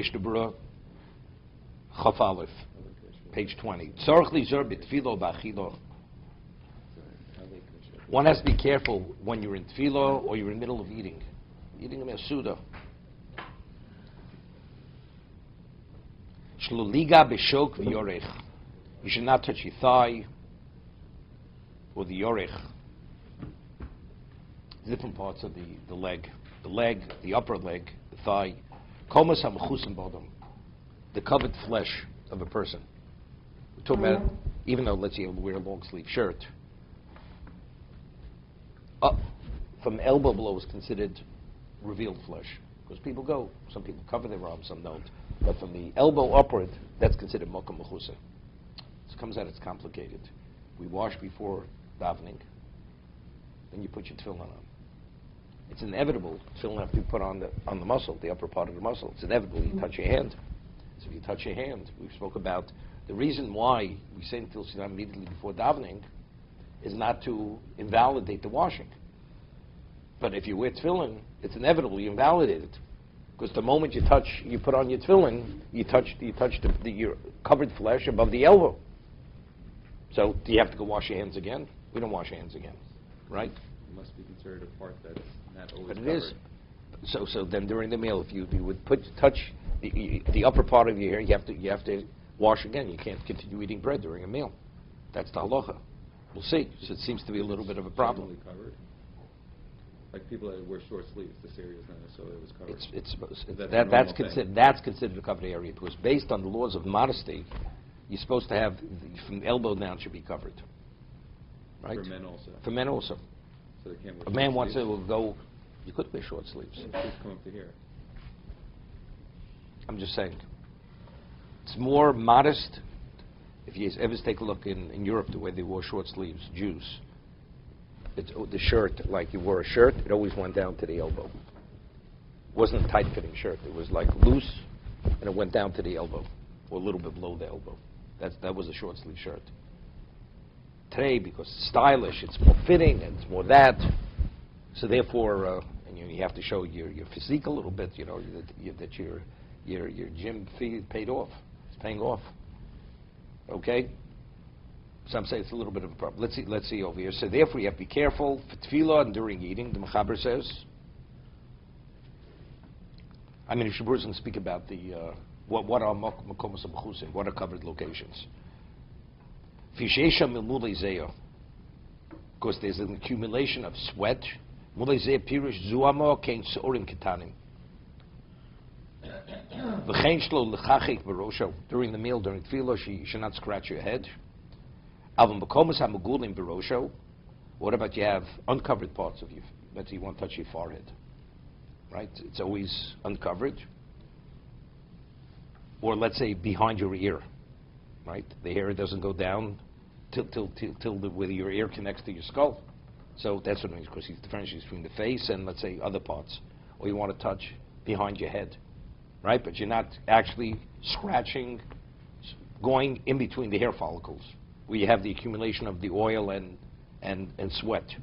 Mishna Berura Hanhogas page 20. Tzarich lizor b'tfilo b'achilo. One has to be careful when you're in tefillah or you're in the middle of eating a mesuda. Shluliga b'shok v'yorech. You should not touch your thigh or the yorech. Different parts of the leg, the upper leg, the thigh. Komas ha'mechusim bodom, the covered flesh of a person. We're talking about, even though, let's say, you wear a long sleeve shirt, up from elbow below is considered revealed flesh. Because some people cover their arms, some don't. But from the elbow upward, that's considered mokum mechusa. It comes out, it's complicated. We wash before davening, then you put your tefillin on. It's inevitable, tefillin have to be put on the muscle, the upper part of the muscle. It's inevitable, you touch your hand. So if you touch your hand, we spoke about the reason why we say tefillin immediately before davening is not to invalidate the washing. But if you wear tefillin, it's inevitable you invalidate it. Because the moment you put on your tefillin, you touch your covered flesh above the elbow. So do you have to go wash your hands again? We don't wash your hands again, right? It must be considered a part that's not always covered. But it is. So then during the meal, if you would touch the upper part of your hair, you have to wash again. You can't continue eating bread during a meal. That's the halacha. We'll see. So it seems to be a little bit of a problem. Covered? Like people that wear short sleeves, this area is not necessarily covered. That's considered a covered area because based on the laws of modesty, you're supposed to have from the elbow down should be covered. Right? For men also. For men also. So they can't wear a man wants to go. You could wear short sleeves. Sleeves come up to here. I'm just saying. It's more modest. If you ever take a look in Europe, the way they wore short sleeves, Jews. It's the shirt, like you wore a shirt, it always went down to the elbow. It wasn't a tight-fitting shirt. It was like loose, and it went down to the elbow, or a little bit below the elbow. That was a short-sleeve shirt. Today, because it's stylish, it's more fitting, and it's more that. So therefore, and you have to show your physique a little bit, that your gym fee paid off. It's paying off. Okay? Some say it's a little bit of a problem. Let's see over here. So therefore, you have to be careful for tefillah and during eating. The Mechaber says. I mean, Mishna Berura is going to speak about what are makomos hamechusim, what are covered locations. Fisheisha milmulei zeyo, because there's an accumulation of sweat. Mulei zeyo pirush zuamo kein seorim ketanim. V'chein shlo lechachik barosho. During the meal, during tefillah, you should not scratch your head. What about you have uncovered parts of you? Let's say you won't touch your forehead, right? It's always uncovered. Or let's say behind your ear, right? The hair doesn't go down till where your ear connects to your skull. So that's what it means, because he's differentiating between the face and let's say other parts. Or you want to touch behind your head, right? But you're not actually scratching, going in between the hair follicles, where you have the accumulation of the oil and sweat.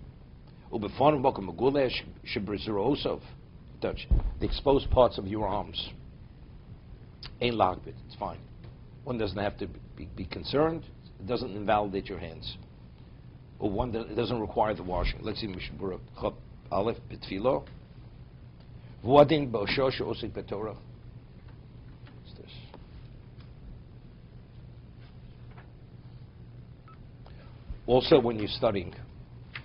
Touch the exposed parts of your arms. Ein lagbit, it's fine. One doesn't have to be concerned. It doesn't invalidate your hands. Or one that doesn't require the washing. Let's see Mishna Berura Chop Aleph B'Tfilo. V'adin b'osho she'osik b'Torah. What's this? Also, when you're studying,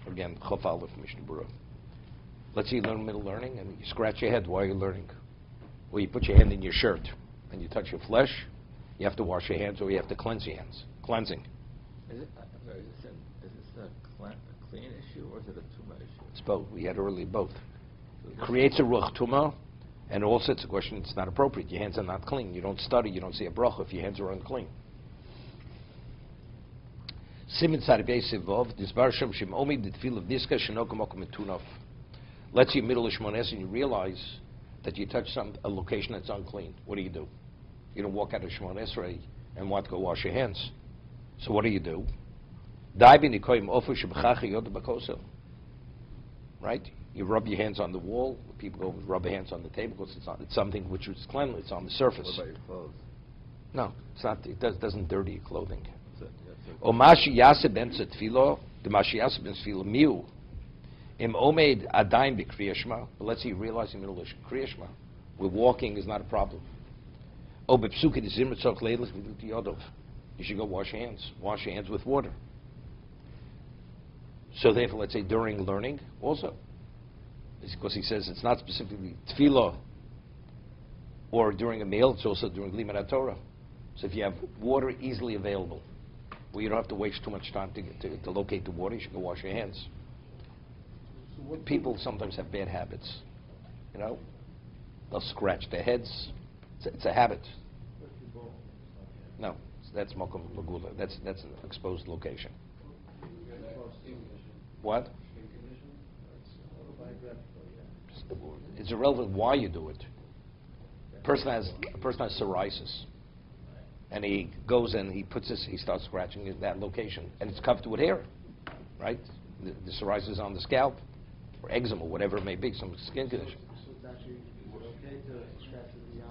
again, Chaf Aleph Mishna Berura. Let's say you learn middle learning and you scratch your head while you're learning. Or you put your hand in your shirt and you touch your flesh, you have to wash your hands or you have to cleanse your hands. Cleansing. Is this a clean issue or is it a tumah issue? It's both. We had earlier both. It creates a ruch tumah, and also it's a question, it's not appropriate. Your hands are not clean. You don't study, you don't say a bracha if your hands are unclean. Let's say middle of Shmones and you realize that you touch a location that's unclean. What do? You don't walk out of Shmones Esrei and want to go wash your hands. So what do? Right? You rub your hands on the wall, people go and rub their hands on the table because it's something which is cleanly. It's on the surface. What about your clothes? No, it's not. It doesn't dirty your clothing. That's it. O mashi yase ben tefilo, the mashi yase ben tefilo miu. Im omed adain b'kriyas shema. But let's say you realize in the middle of kriyas shema, where walking is not a problem. O b'psuke d'zimra tzok leilach v'lut yodov. You should go wash your hands. Wash your hands with water. So therefore, let's say during learning, also, because he says it's not specifically tefillah or during a meal, it's also during limud Torah. So if you have water easily available, where you don't have to waste too much time to locate the water, you should go wash your hands. So people sometimes have bad habits. You know, they'll scratch their heads. It's a habit. No, that's mokum lagula. That's an exposed location. What? It's irrelevant why you do it. A person has psoriasis, and he goes and he starts scratching at that location, and it's covered with hair, right? The psoriasis is on the scalp, or eczema, whatever it may be, some skin condition.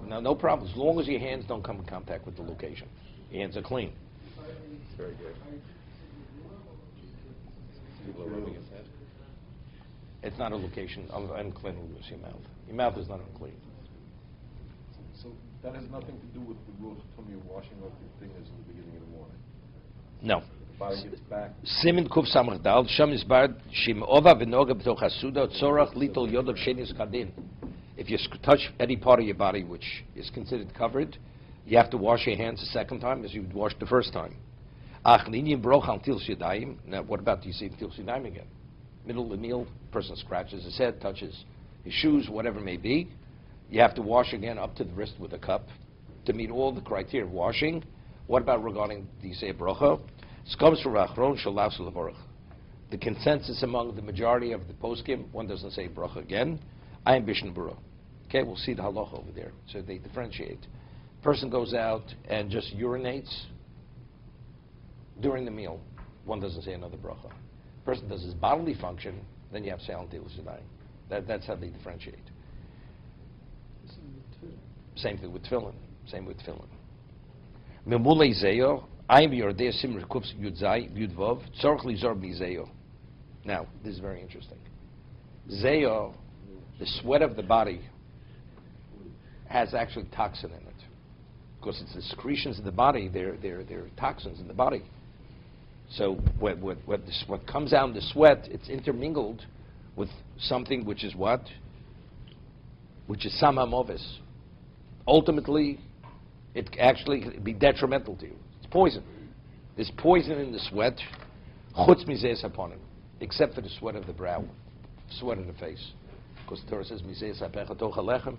No problem, as long as your hands don't come in contact with the location. Your hands are clean. Very good. People are rubbing his head. It's not a location of uncleanliness, your mouth. Your mouth is not unclean. So that has nothing to do with the rule of Tummy of washing off your fingers in the beginning of the morning. No. The body gets back. Simin kuf samach dal sham isbard shim ova v'noga b'toch hasuda tzorach litol yodov shenis kadin. If you touch any part of your body which is considered covered, you have to wash your hands the second time as you would wash the first time. Ach ninyin broch al tils yadayim. Now, what about you see tils yadayim again? Middle of the meal, person scratches his head, touches his shoes, whatever it may be. You have to wash again up to the wrist with a cup to meet all the criteria of washing. What about regarding the say bracha? The consensus among the majority of the poskim, one doesn't say bracha again. I am Mishna Berura. Okay, we'll see the halacha over there. So they differentiate. Person goes out and just urinates during the meal. One doesn't say another bracha. Person does his bodily function, then you have Sal and Tilas Yadayim. That's how they differentiate. Same thing with tefillin. Same with tefillin. Memulei zeyo, ayim yordei simr kufs yudzai yudvov tzorch lizor mizeyo. Now, this is very interesting. Zeyo, the sweat of the body, has actually toxin in it. Because it's the secretions of the body, they're toxins in the body. So what comes out in the sweat, it's intermingled with something which is what? Which is samamovis. Ultimately, it actually could be detrimental to you. It's poison. There's poison in the sweat, chutz mizeh upon him, except for the sweat of the brow, sweat of the face. Because the Torah says, mizeh sapecha toch halechem.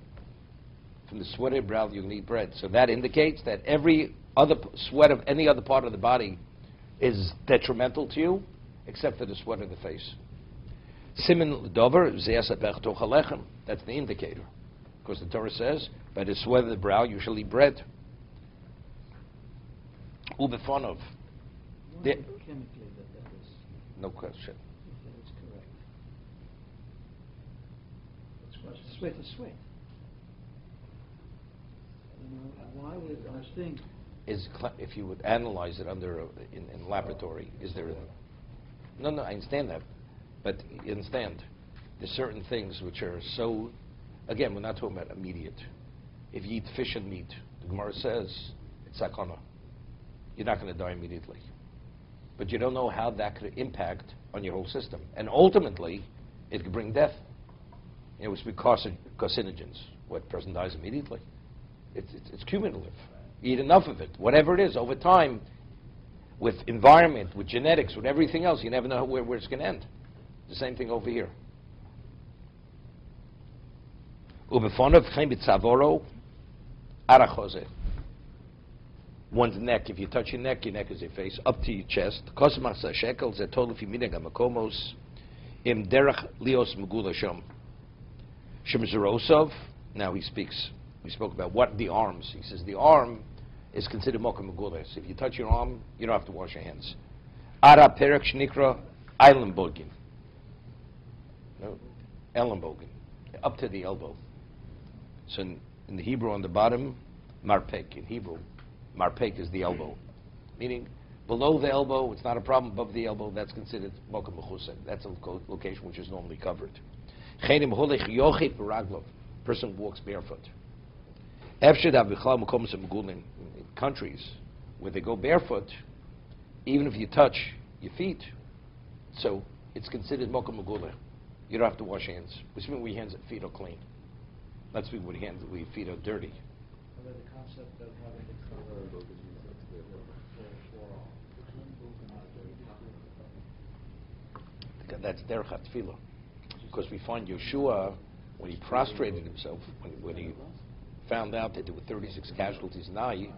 From the sweat of your brow you can eat bread. So that indicates that every other sweat of any other part of the body is detrimental to you, except for the sweat of the face. Simin dover zeh sapecha toch halechem. That's the indicator. Because the Torah says, by the sweat of the brow you shall eat bread. Ubefonov. Chemically that is. No question. If that is correct. Sweat is sweat. You know, why would I think? If you would analyze it in laboratory, is there? No, I understand that, but you understand there's certain things which are so. Again, we're not talking about immediate. If you eat fish and meat, the Gemara says it's sakana. You're not going to die immediately. But you don't know how that could impact on your whole system. And ultimately, it could bring death. You know, it's because of carcinogens. What person dies immediately? It's cumulative. You eat enough of it, whatever it is, over time, with environment, with genetics, with everything else, you never know where it's going to end. The same thing over here. One's neck, if you touch your neck is your face, up to your chest. Now he speaks. We spoke about what the arms. He says the arm is considered mokum megulas. If you touch your arm, you don't have to wash your hands. Ara perek shnikra eilenbogen. No, eilenbogen. up to the elbow. So in the Hebrew on the bottom, marpek. In Hebrew, marpek is the elbow. Meaning, below the elbow, it's not a problem. Above the elbow, that's considered mokum mechusa. That's a location which is normally covered. Person walks barefoot. In countries where they go barefoot, even if you touch your feet, so it's considered mokum megula. You don't have to wash hands. Which means your hands and feet are clean. Let's speak with hands, your feet are dirty. Although the concept of having to cover That's derech tefillah. Because we find Yeshua, when he prostrated himself, when he found out that there were 36 casualties in Ai,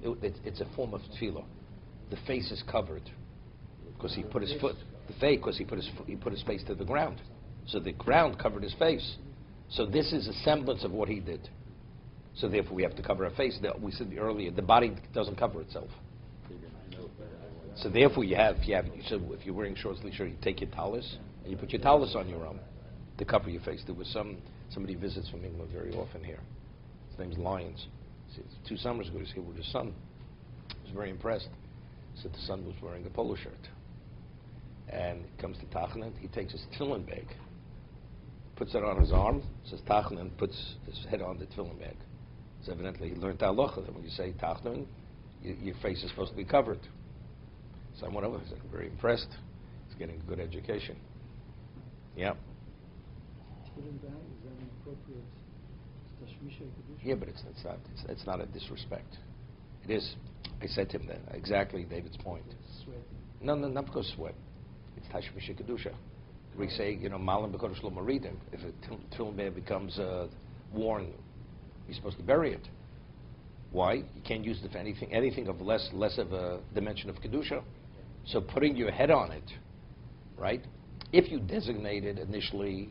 it's a form of tefillah. The face is covered because he put his foot, the face, because he put his face to the ground, so the ground covered his face. So this is a semblance of what he did. So therefore, we have to cover our face. We said earlier, the body doesn't cover itself. So therefore, so if you're wearing short sleeve shirt, you take your talus and you put your talus on your arm to cover your face. There was somebody visits from England very often here. His name's Lyons. 2 summers ago, he was here with his son. He was very impressed. He said the son was wearing a polo shirt. And he comes to Tachanun, he takes his tefillin bag, puts it on his arm, says Tachanun, puts his head on the tefillin bag. So evidently he learned halacha that when you say Tachanun, your face is supposed to be covered. So I went over, I said, I'm very impressed. He's getting a good education. Yeah. tefillin bag, is that an appropriate tashmisha kedusha? Yeah, but it's not a disrespect. It is. I said to him that, exactly David's point. Sweating. No, not because of sweat. It's tashmisha kedusha. We say, malam b'kodesh lo maridim. If a tefillin bag becomes worn, you're supposed to bury it. Why? You can't use it for anything of less of a dimension of kedusha. So putting your head on it, right? If you designated initially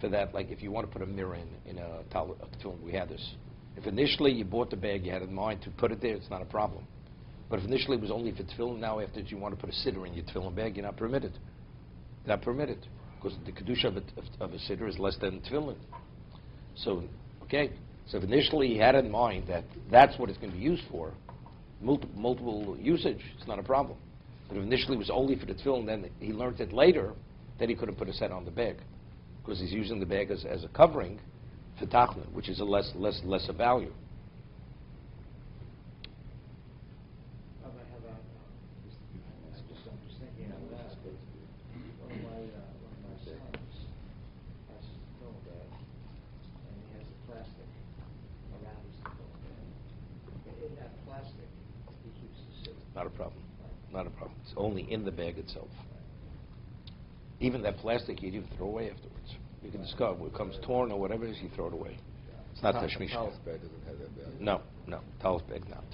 for that, like if you want to put a mirror in a tefillin, we had this. If initially you bought the bag, you had in mind to put it there, it's not a problem. But if initially it was only for tefillin, now after you want to put a siddur in your tefillin bag, you're not permitted. You're not permitted. Because the kedusha of a siddur is less than tefillin. So, okay. So if initially he had in mind that that's what it's going to be used for, multiple usage, it's not a problem. But if initially it was only for the tefillin, then he learned it later that he couldn't put his head on the bag. Because he's using the bag as a covering for tachanun, which is a less of value. I'm just thinking of that, but one of my sons has a tefillin bag, and he has a plastic around his tefillin bag. In that plastic, he keeps the siddur. Not a problem. Not a problem. It's only in the bag itself. Even that plastic you'd even throw away afterwards. You can discard. When it comes torn or whatever it is, you throw it away. It's not tashmish. Talus bag doesn't have that value. No. Talus bag not.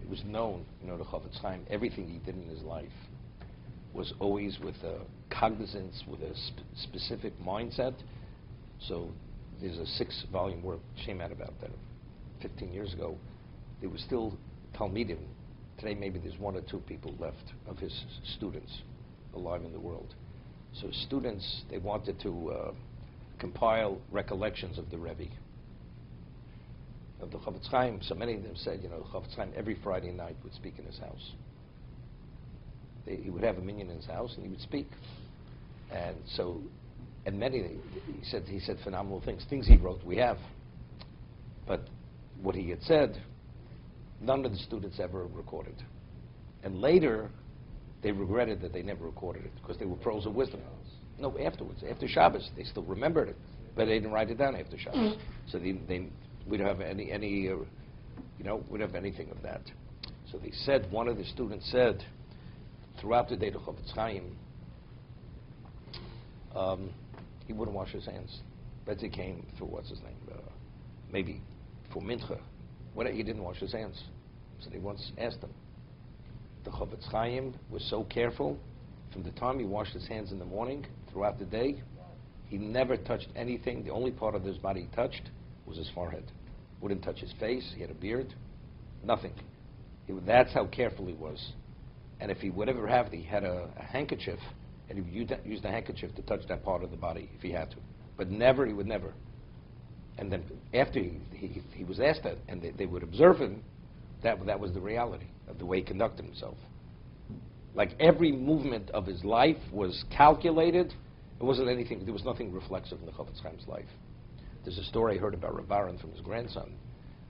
It was known, the Chofetz Chaim, everything he did in his life was always with a cognizance, with a specific mindset. So there's a 6-volume work came out about that 15 years ago. There was still Talmidim. Today maybe there's 1 or 2 people left of his students alive in the world. So students, they wanted to compile recollections of the Rebbe, of the Chofetz Chaim. So many of them said, the Chofetz Chaim every Friday night would speak in his house. He would have a minyan in his house and he would speak. And so, and many, he said phenomenal things he wrote, we have. But what he had said, none of the students ever recorded. And later, they regretted that they never recorded it because they were pearls of wisdom. No, afterwards, after Shabbos, they still remembered it, but they didn't write it down after Shabbos. So we don't have we don't have anything of that. So they said, one of the students said, throughout the day, the Chofetz Chaim, he wouldn't wash his hands. Betsy came for, maybe for mincha. He didn't wash his hands. So they once asked him. The Chofetz Chaim was so careful. From the time he washed his hands in the morning, throughout the day, he never touched anything. The only part of his body he touched was his forehead. Wouldn't touch his face. He had a beard. Nothing. That's how careful he was. And if he would ever have, he had a handkerchief, and he would use the handkerchief to touch that part of the body if he had to. But never, he would never. And then after he was asked that, and they would observe him, that was the reality of the way he conducted himself. Like every movement of his life was calculated. It wasn't anything, there was nothing reflexive in the Chofetz Chaim's life. There's a story I heard about Rav Aaron from his grandson.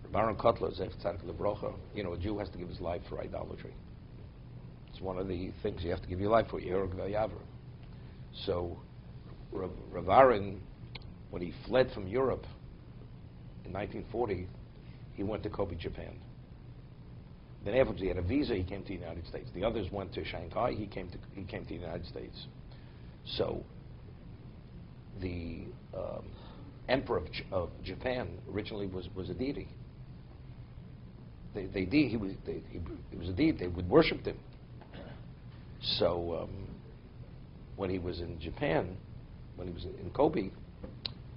Rav Aaron Kotler, Zev Tzadik Levrocha, a Jew has to give his life for idolatry. It's one of the things you have to give your life for, Yerog V'Yavra. So Rav Aaron, when he fled from Europe in 1940, he went to Kobe, Japan. Then afterwards he had a visa, he came to the United States. The others went to Shanghai, he came to the United States. So the emperor of Japan originally was a deity. He was a deity, they would worship him. So when he was in Japan, when he was in Kobe,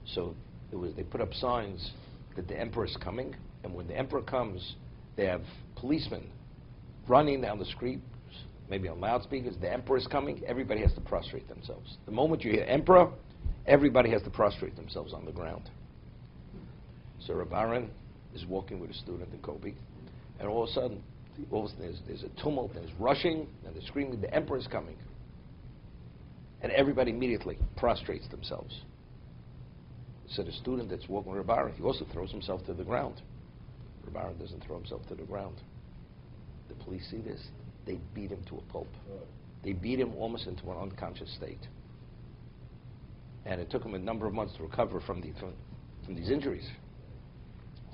so they put up signs that the emperor is coming, and when the emperor comes, they have policemen running down the street, maybe on loudspeakers. The emperor is coming. Everybody has to prostrate themselves. The moment you hear emperor, everybody has to prostrate themselves on the ground. So Rav Aaron is walking with a student in Kobe, and all of a sudden there's a tumult, there's rushing, and they're screaming, the emperor is coming. And everybody immediately prostrates themselves. So the student that's walking with Rav Aaron, he also throws himself to the ground. Rav Aaron doesn't throw himself to the ground. The police see this, they beat him to a pulp. They beat him almost into an unconscious state. And it took him a number of months to recover from these injuries.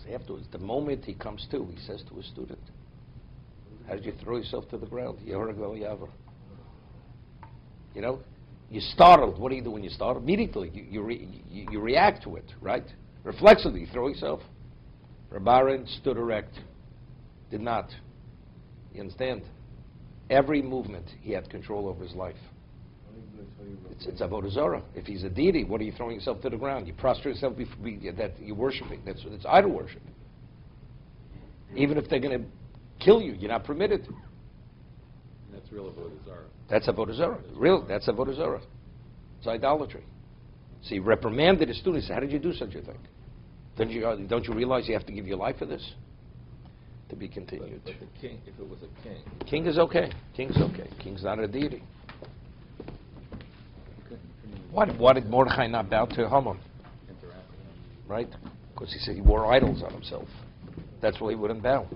So afterwards, the moment he comes to, he says to his student, how did you throw yourself to the ground? You're startled. What do you do when you're startled? Immediately, you react to it, right? Reflexively, you throw yourself. Rav Aaron stood erect, did not. You understand? Every movement, he had control over his life. It's avodah zarah. If he's a deity, what are you throwing yourself to the ground? You prostrate yourself before that you're worshiping. That's idol worship. Even if they're going to kill you, you're not permitted. And that's real avodah zarah. That's avodah zarah. Real. That's avodah zarah. It's idolatry. So he reprimanded his students. How did you do such a thing? Don't you realize you have to give your life for this? To be continued. But the king, if it was a king. King is okay. King's okay. King's not a deity. Why did Mordechai not bow to Haman? Right? Because he said he wore idols on himself. That's why he wouldn't bow.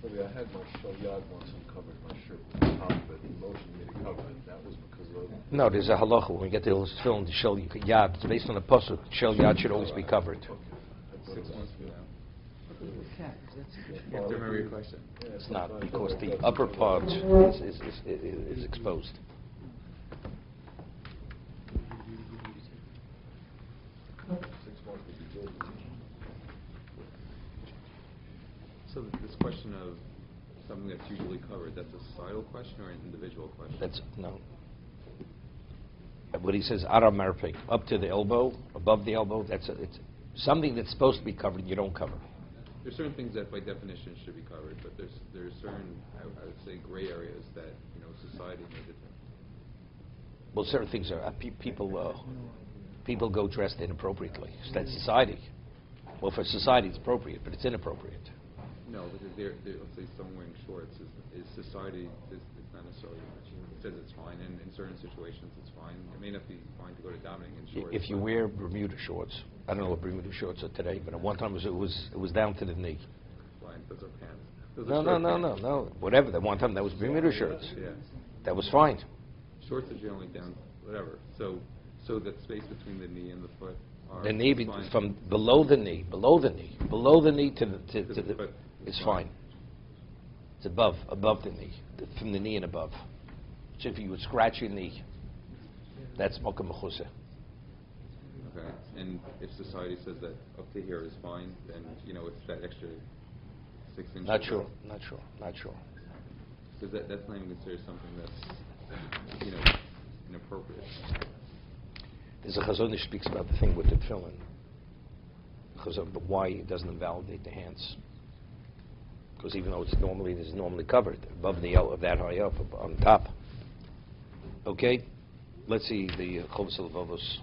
Maybe I had my shell yad once uncovered, my shirt with the top, but he motioned me to cover it. That was because of... No, there's a halacha. When we get to this film, the shell yad, it's based on the pasuk. Shell yad should always be covered. Okay. 6 months from now. You That's have to remember your question. It's not, because the upper part is exposed. So this question of something that's usually covered, that's a societal question or an individual question? That's, no. What he says, Aram Marpik, up to the elbow, above the elbow, it's something that's supposed to be covered, you don't cover. There's certain things that by definition should be covered, but there's certain, I would say, gray areas that, society may determine. Well, certain things are, people go dressed inappropriately. So that's society. Well, for society it's appropriate, but it's inappropriate. No, because let's say someone wearing shorts is society, it's not necessarily, it says it's fine, and in certain situations it's fine. It may not be fine to go to davening in shorts. If you wear Bermuda shorts, I don't know what Bermuda shorts are today, but at one time it was down to the knee. Fine, those are pants. Those are No. Whatever. At one time that was Bermuda shirts. Yeah. That was fine. Shorts are generally down, whatever. So that space between the knee and the foot are The knee fine. from below the knee to the foot is fine. It's above the knee, from the knee and above. So if you would scratch your knee, that's mokum mechuseh. Okay. And if society says that up to here is fine, then it's that extra 6 inches. Not sure. Because that's not even considered something that's inappropriate. There's a Chazon that speaks about the thing with the tefillin. But why it doesn't invalidate the hands. because even though it's normally covered above the that high up on top. Okay, let's see the Chovos HaLevavos.